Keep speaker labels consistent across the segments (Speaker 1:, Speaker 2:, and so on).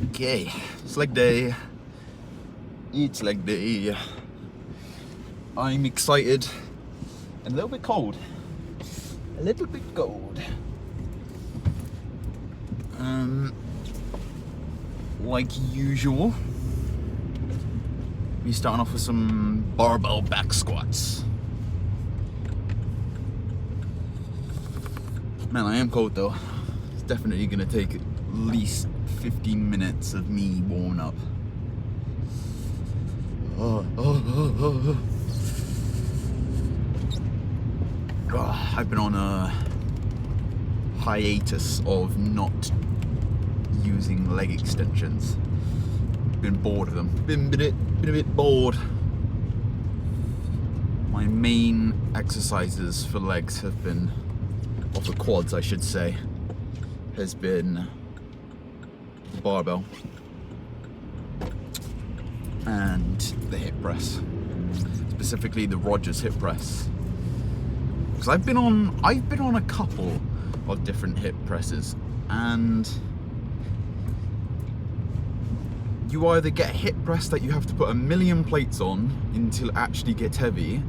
Speaker 1: Okay, it's leg day. It's leg day. I'm excited and a little bit cold. A little bit cold. Like usual, we're starting off with some barbell back squats. Man, I am cold though. It's definitely gonna take at least 15 minutes of me warming up. I've been on a hiatus of not using leg extensions. Been bored of them. Been a bit bored. My main exercises for legs have been, or for quads I should say, has been the barbell and the hip press. Specifically the Rogers hip press. Because I've been on a couple of different hip presses, and you either get a hip press that you have to put a million plates on until it actually gets heavy,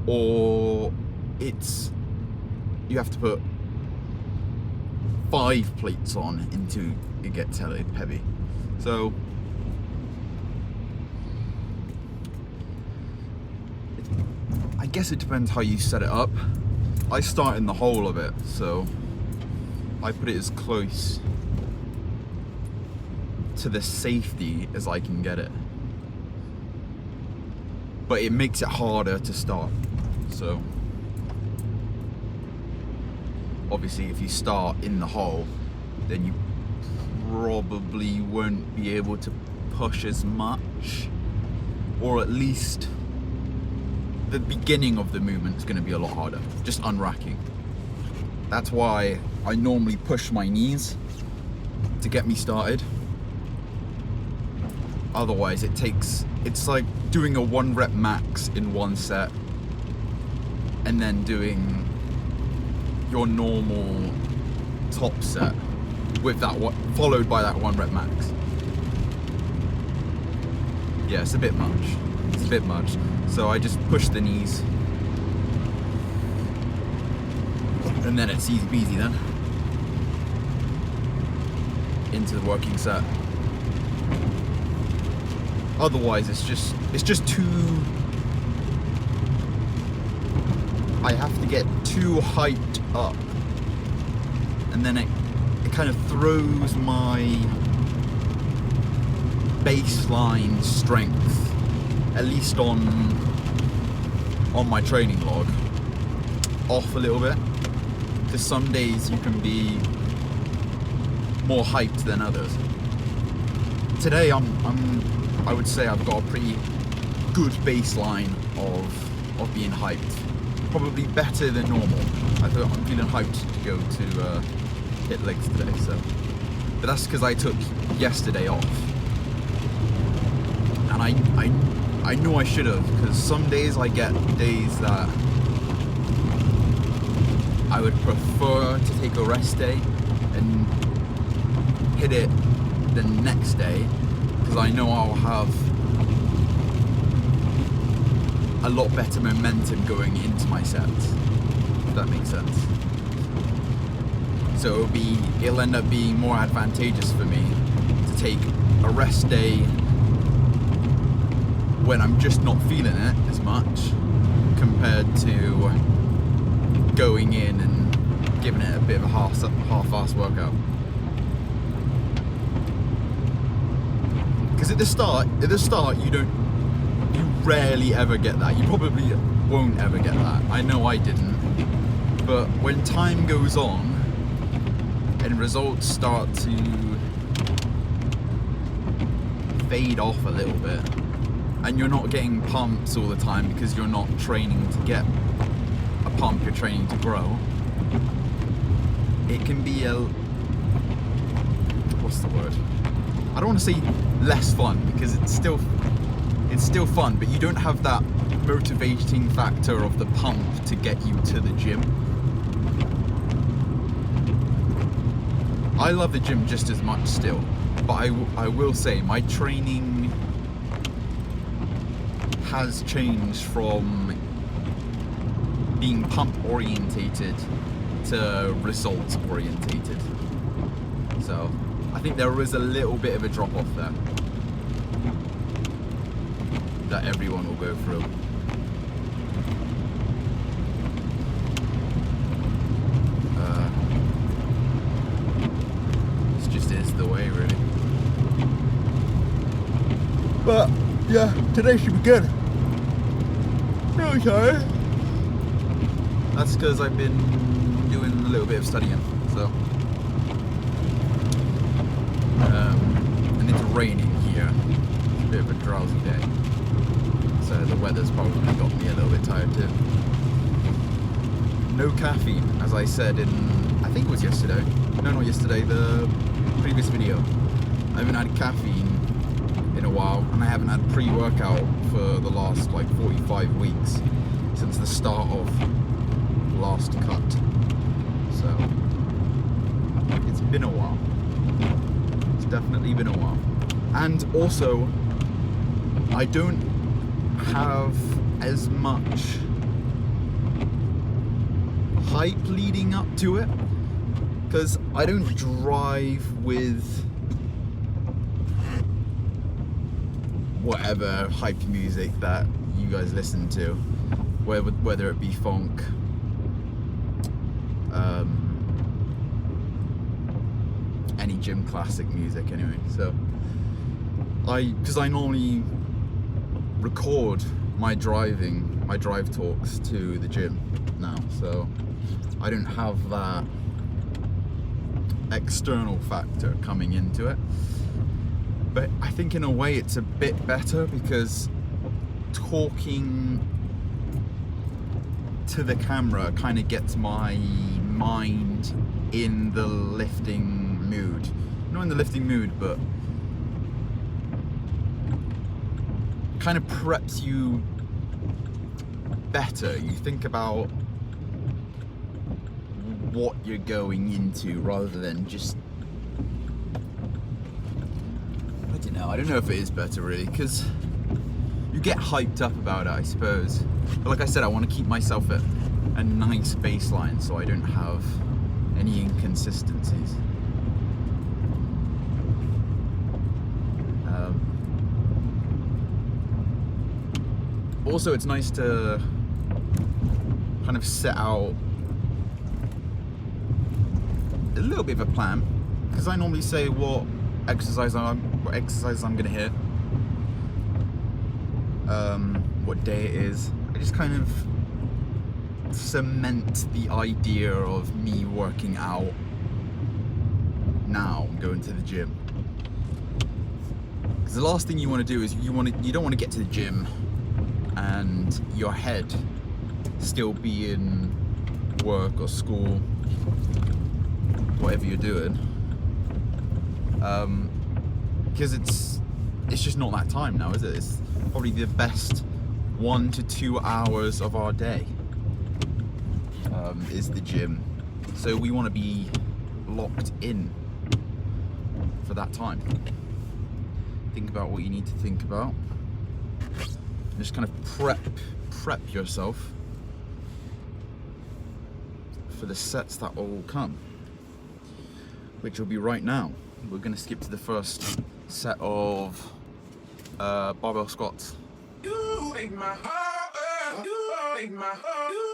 Speaker 1: or you have to put 5 plates on until it gets heavy. So I guess it depends how you set it up. I start in the whole of it, so I put it as close to the safety as I can get it. But it makes it harder to start. So obviously if you start in the hole, then you probably won't be able to push as much, or at least the beginning of the movement is going to be a lot harder, just unracking. That's why I normally push my knees to get me started. Otherwise it's like doing a 1 rep max in 1 set and then doing your normal top set with that one, followed by that 1 rep max. Yeah, it's a bit much. It's a bit much. So I just push the knees, and then it's easy peasy then into the working set. Otherwise it's just too, I have to get too hyped up, and then it kind of throws my baseline strength, at least on my training log, off a little bit. Because some days you can be more hyped than others. Today I would say I've got a pretty good baseline of being hyped. Probably better than normal. I'm feeling hyped to go to hit legs today. So, but that's because I took yesterday off, and I knew I should have, because some days I get days that I would prefer to take a rest day and hit it the next day, because I know I'll have a lot better momentum going into my sets, if that makes sense. So it'll end up being more advantageous for me to take a rest day when I'm just not feeling it as much, compared to going in and giving it a bit of a half-assed workout. Because at the start you rarely ever get that. You probably won't ever get that. I know I didn't. But when time goes on and results start to fade off a little bit, and you're not getting pumps all the time because you're not training to get a pump, you're training to grow, it can be what's the word? I don't want to say less fun, because it's still fun, but you don't have that motivating factor of the pump to get you to the gym. I love the gym just as much still, but I will say my training has changed from being pump orientated to results orientated. So I think there is a little bit of a drop off there that everyone will go through. It just is the way, really. But yeah, today should be good. Really tired. That's because I've been doing a little bit of studying, so. And it's raining here. It's a bit of a drowsy day. So the weather's probably got me a little bit tired too. No caffeine, as I said in, I think it was yesterday. No, not yesterday, the previous video. I haven't had caffeine in a while, and I haven't had pre-workout for the last like 45 weeks since the start of last cut. So it's been a while. It's definitely been a while. And also, I don't have as much hype leading up to it, because I don't drive with whatever hype music that you guys listen to, whether it be funk, any gym classic music anyway. So because I normally record my drive talks to the gym now, so I don't have that external factor coming into it. But I think in a way it's a bit better, because talking to the camera kind of gets my mind in the lifting mood. Not in the lifting mood, but kind of preps you better. You think about what you're going into rather than just, I don't know if it is better really, because you get hyped up about it, I suppose. But like I said, I want to keep myself at a nice baseline so I don't have any inconsistencies. Also, it's nice to kind of set out a little bit of a plan, because I normally say what exercise I'm gonna hit, what day it is. I just kind of cement the idea of me working out now, going to the gym. Because the last thing you want to do is you don't want to get to the gym and your head still be in work or school, whatever you're doing, because it's just not that time now, is it? It's probably the best 1 to 2 hours of our day is the gym, so we want to be locked in for that time. Think about what you need to think about. Just kind of prep yourself for the sets that will come, which will be right now. We're going to skip to the first set of barbell squats. You make my heart burn. You make my heart. You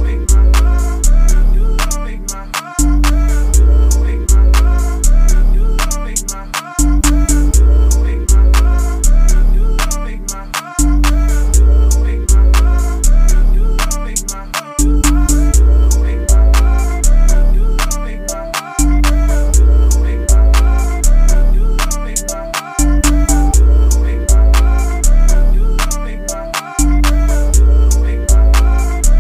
Speaker 1: make my heart burn. You make my heart burn. You make my heart burn. You make my heart burn. You make my heart burn. You make my heart burn. You make my heart burn. You make my heart burn.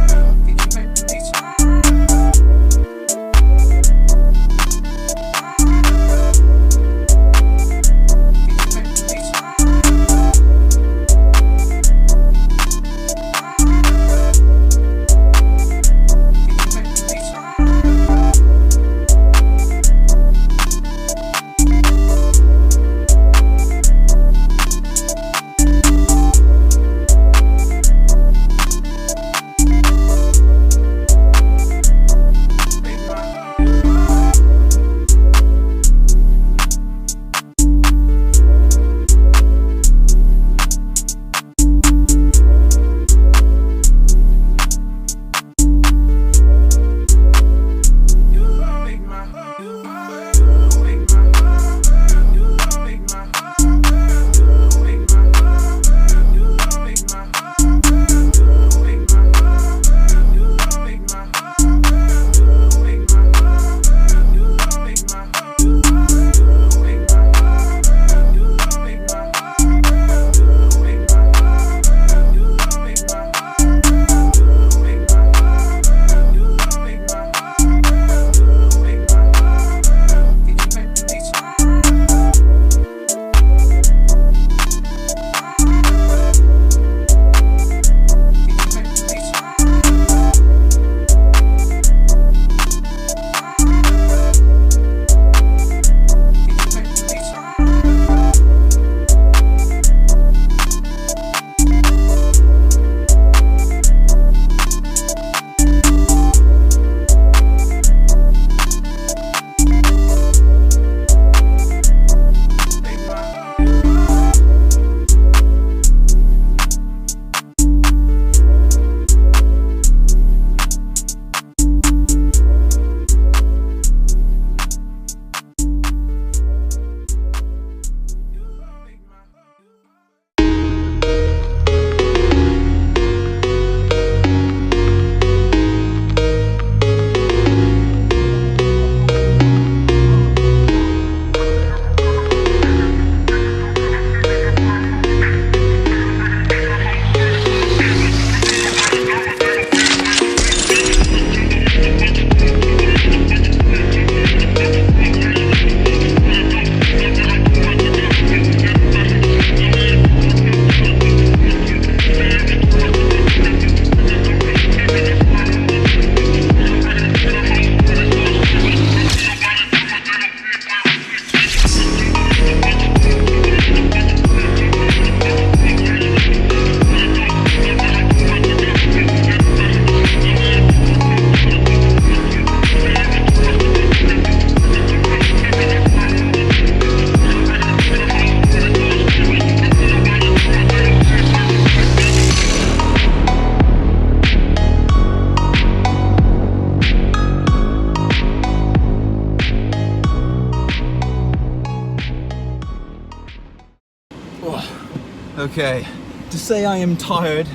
Speaker 1: Okay, to say I am tired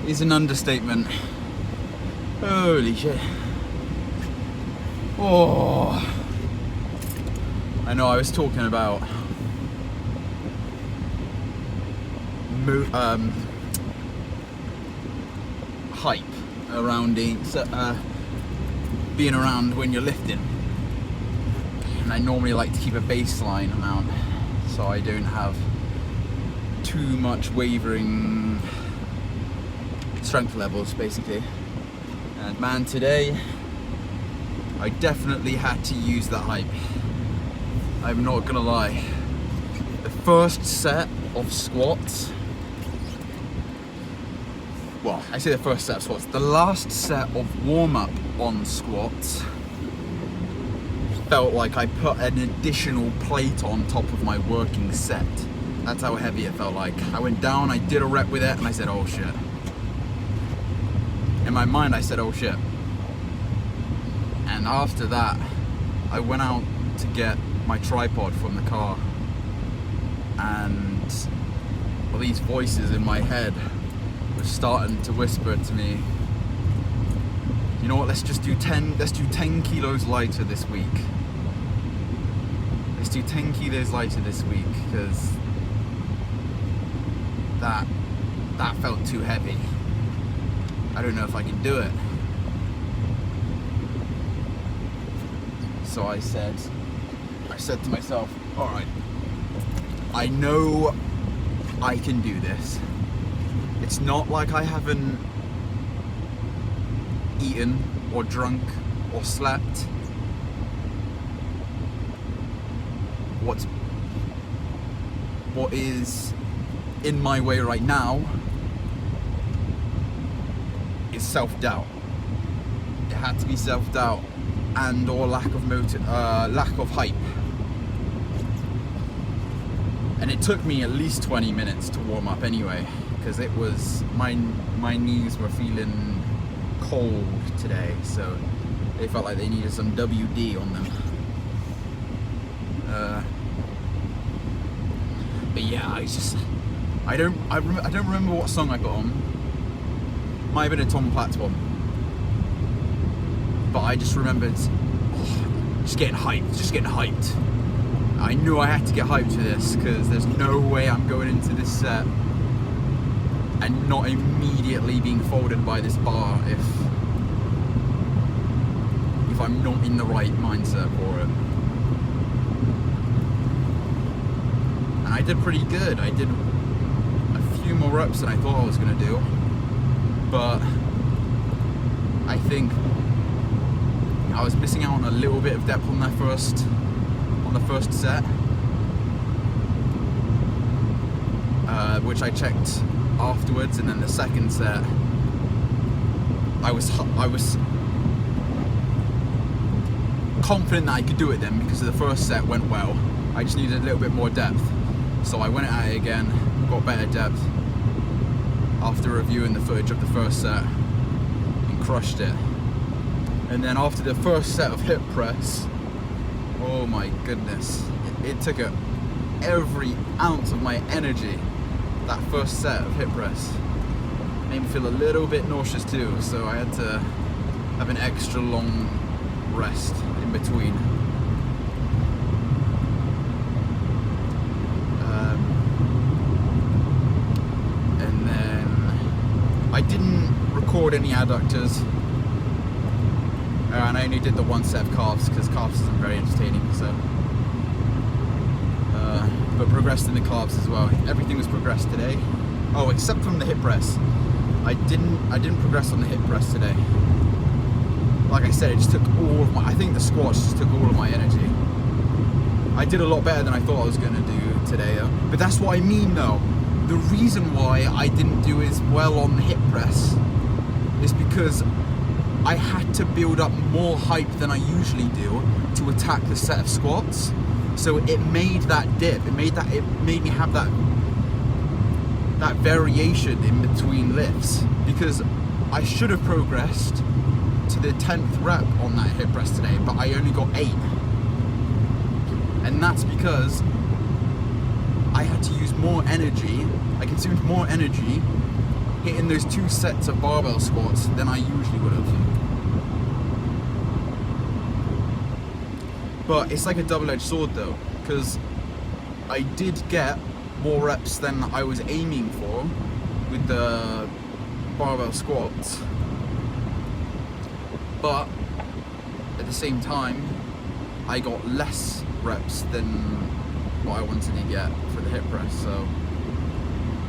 Speaker 1: is an understatement. Holy shit. Oh, I know I was talking about hype around being around when you're lifting, and I normally like to keep a baseline amount so I don't have too much wavering strength levels, basically. And man, today I definitely had to use that hype. I'm not gonna lie. The first set of squats, well, I say the first set of squats, the last set of warm-up on squats felt like I put an additional plate on top of my working set. That's how heavy it felt like. I went down, I did a rep with it, and I said, oh shit. In my mind, I said, oh shit. And after that, I went out to get my tripod from the car, and all these voices in my head were starting to whisper to me, you know what, let's do 10 kilos lighter this week. Let's do 10 kilos lighter this week, because that felt too heavy. I don't know if I can do it. So I said to myself, all right, I know I can do this. It's not like I haven't eaten or drunk or slept. What is in my way right now is self-doubt. It had to be self-doubt and or lack of hype. And it took me at least 20 minutes to warm up anyway, because it was my knees were feeling cold today, so they felt like they needed some WD on them. But yeah, I don't remember what song I got on. Might have been a Tom Platts one, but I just remembered just getting hyped. I knew I had to get hyped for this, because there's no way I'm going into this set and not immediately being folded by this bar if I'm not in the right mindset for it. And I did pretty good. I did a few more reps than I thought I was going to do, but I think I was missing out on a little bit of depth on the first set, which I checked afterwards, and then the second set I was confident that I could do it then, because the first set went well. I just needed a little bit more depth, so I went at it again, got better depth after reviewing the footage of the first set, and crushed it. And then after the first set of hip press, oh my goodness, it took every ounce of my energy. That first set of hip press made me feel a little bit nauseous too, so I had to have an extra long rest in between. And then I didn't record any adductors, and I only did the one set of calves, because calves isn't very entertaining, so but progressed in the calves as well. Everything was progressed today. Oh, except from the hip press. I didn't progress on the hip press today. Like I said, it just took all of I think the squats just took all of my energy. I did a lot better than I thought I was going to do today though. But that's what I mean though. The reason why I didn't do as well on the hip press is because I had to build up more hype than I usually do to attack the set of squats. So it made that dip. It made me have that variation in between lifts, because I should have progressed to the 10th rep on that hip press today, but I only got 8. And that's because I I had to use more energy, I consumed more energy hitting those 2 sets of barbell squats than I usually would have. But it's like a double-edged sword though, because I did get more reps than I was aiming for with the barbell squats, but at the same time I got less reps than what I wanted to get for the hip press. So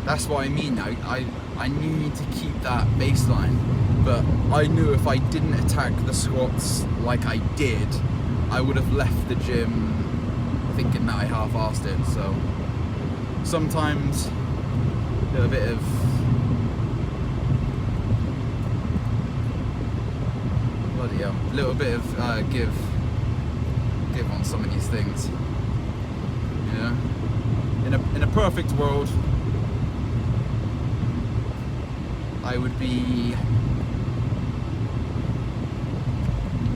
Speaker 1: that's what I mean. I need to keep that baseline, but I knew if I didn't attack the squats like I did, I would have left the gym thinking that I half-assed it. So sometimes a bit of bloody hell, a little bit of give on some of these things. You know, in a perfect world, I would be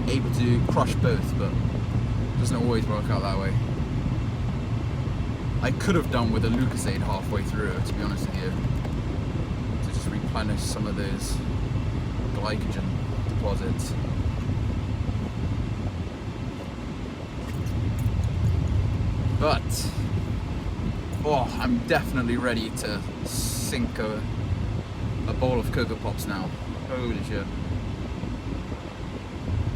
Speaker 1: able to crush both, but it doesn't always work out that way. I could have done with a Lucozade halfway through, to be honest with you, to just replenish some of those glycogen deposits. But oh, I'm definitely ready to sink a bowl of Cocoa Pops now. Holy shit.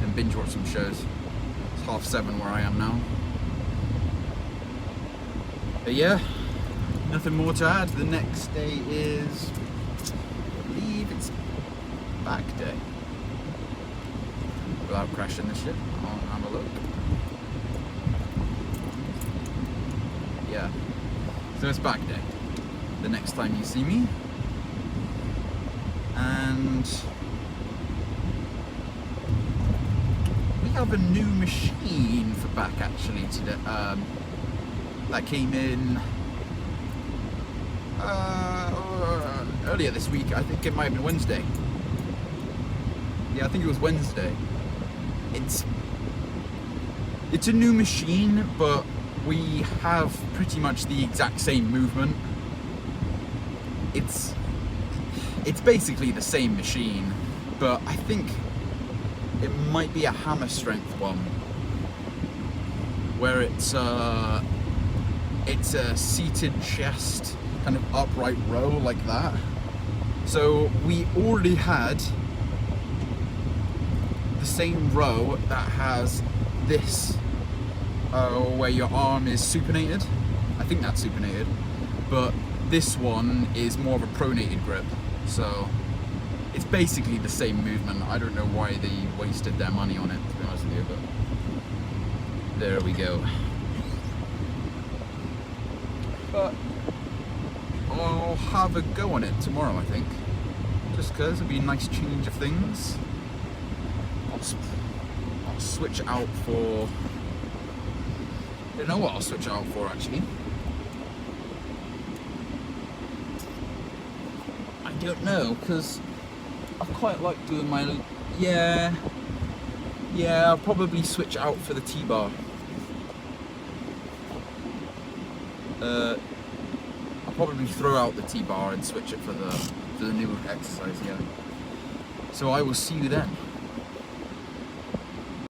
Speaker 1: And binge watch some shows. It's 7:30 where I am now. But yeah, nothing more to add. The next day is, I believe it's back day. Without crashing this shit, I'll have a look. Yeah, so it's back day. The next time you see me. And we have a new machine for back actually today. That came in earlier this week. I think it might have been Wednesday. Yeah, I think it was Wednesday. It's a new machine, but we have pretty much the exact same movement. It's basically the same machine, but I think it might be a hammer strength one, where it's a seated chest, kind of upright row like that. So we already had the same row that has this, where your arm is supinated. I think that's supinated, but this one is more of a pronated grip. So it's basically the same movement. I don't know why they wasted their money on it, to be honest with you, but there we go. But I'll have a go on it tomorrow, I think, just because it'll be a nice change of things. I'll switch out for, I don't know what I'll switch out for actually. I don't know, because I quite like doing my, yeah, I'll probably switch out for the T-bar. I'll probably throw out the T-bar and switch it for the new exercise, yeah. So I will see you then.